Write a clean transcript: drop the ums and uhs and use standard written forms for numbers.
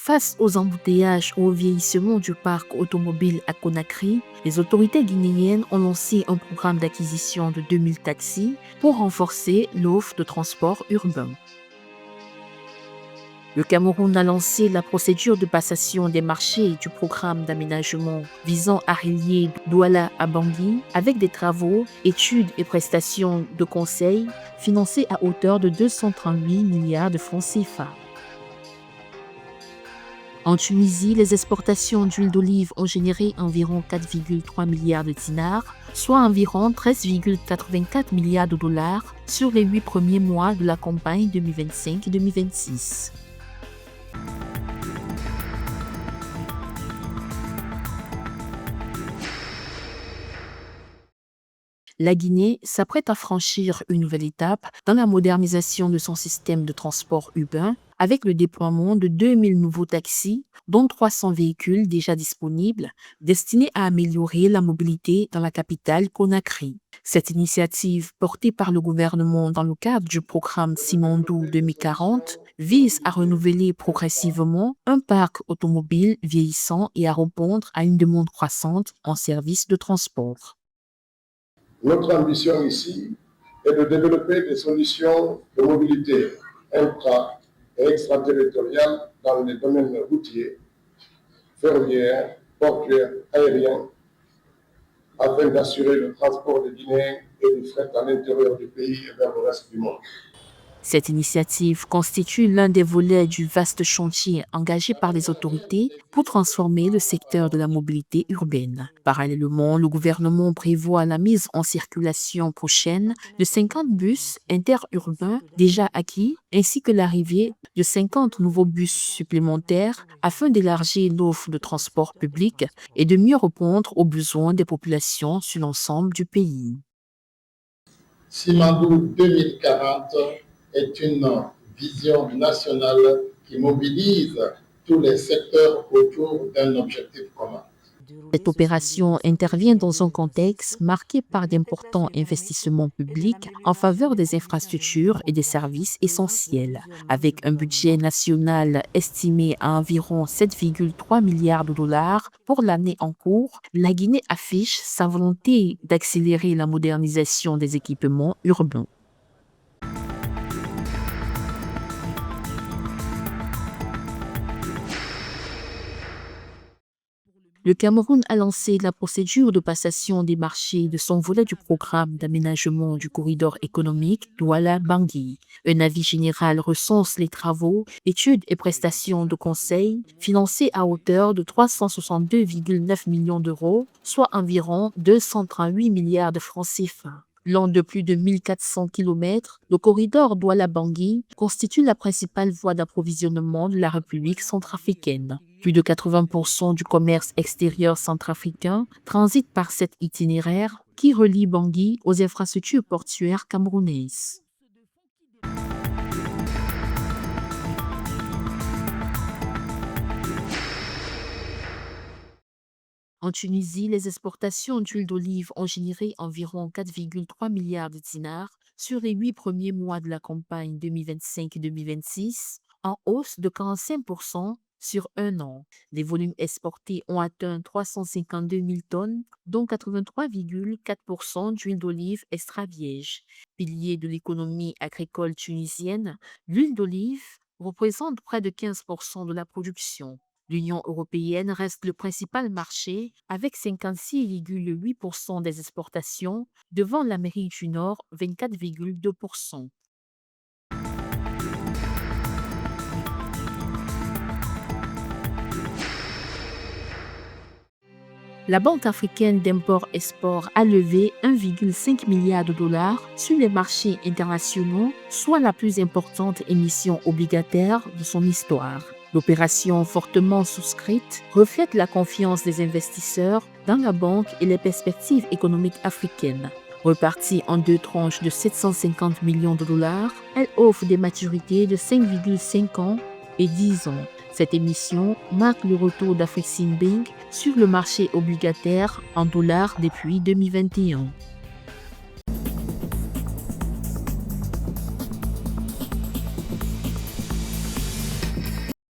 Face aux embouteillages ou au vieillissement du parc automobile à Conakry, les autorités guinéennes ont lancé un programme d'acquisition de 2000 taxis pour renforcer l'offre de transport urbain. Le Cameroun a lancé la procédure de passation des marchés du programme d'aménagement visant à relier Douala à Bangui avec des travaux, études et prestations de conseil financés à hauteur de 238 milliards de francs CFA. En Tunisie, les exportations d'huile d'olive ont généré environ 4,3 milliards de dinars, soit environ 13,84 milliards de dollars sur les 8 premiers mois de la campagne 2025-2026. La Guinée s'apprête à franchir une nouvelle étape dans la modernisation de son système de transport urbain avec le déploiement de 2000 nouveaux taxis, dont 300 véhicules déjà disponibles, destinés à améliorer la mobilité dans la capitale Conakry. Cette initiative, portée par le gouvernement dans le cadre du programme Simandou 2040, vise à renouveler progressivement un parc automobile vieillissant et à répondre à une demande croissante en services de transport. Notre ambition ici est de développer des solutions de mobilité intra- et extraterritoriale dans les domaines routiers, ferroviaires, portuaires, aériens, afin d'assurer le transport des Guinéens et du fret à l'intérieur du pays et vers le reste du monde. Cette initiative constitue l'un des volets du vaste chantier engagé par les autorités pour transformer le secteur de la mobilité urbaine. Parallèlement, le gouvernement prévoit la mise en circulation prochaine de 50 bus interurbains déjà acquis, ainsi que l'arrivée de 50 nouveaux bus supplémentaires afin d'élargir l'offre de transport public et de mieux répondre aux besoins des populations sur l'ensemble du pays. Simandou 2040 est une vision nationale qui mobilise tous les secteurs autour d'un objectif commun. Cette opération intervient dans un contexte marqué par d'importants investissements publics en faveur des infrastructures et des services essentiels. Avec un budget national estimé à environ 7,3 milliards de dollars pour l'année en cours, la Guinée affiche sa volonté d'accélérer la modernisation des équipements urbains. Le Cameroun a lancé la procédure de passation des marchés de son volet du programme d'aménagement du corridor économique Douala-Bangui. Un avis général recense les travaux, études et prestations de conseil financés à hauteur de 362,9 millions d'euros, soit environ 238 milliards de francs CFA. Long de plus de 1400 km, le corridor Douala-Bangui constitue la principale voie d'approvisionnement de la République centrafricaine. Plus de 80% du commerce extérieur centrafricain transite par cet itinéraire qui relie Bangui aux infrastructures portuaires camerounaises. En Tunisie, les exportations d'huile d'olive ont généré environ 4,3 milliards de dinars sur les 8 premiers mois de la campagne 2025-2026, en hausse de 45% sur un an. Les volumes exportés ont atteint 352 000 tonnes, dont 83,4% d'huile d'olive extra vierge. Pilier de l'économie agricole tunisienne, l'huile d'olive représente près de 15% de la production. L'Union européenne reste le principal marché avec 56,8% des exportations, devant l'Amérique du Nord 24,2%. La Banque africaine d'import-export a levé 1,5 milliard de dollars sur les marchés internationaux, soit la plus importante émission obligataire de son histoire. L'opération fortement souscrite reflète la confiance des investisseurs dans la banque et les perspectives économiques africaines. Repartie en 2 tranches de 750 millions de dollars, elle offre des maturités de 5,5 ans et 10 ans. Cette émission marque le retour d'Afreximbank sur le marché obligataire en dollars depuis 2021.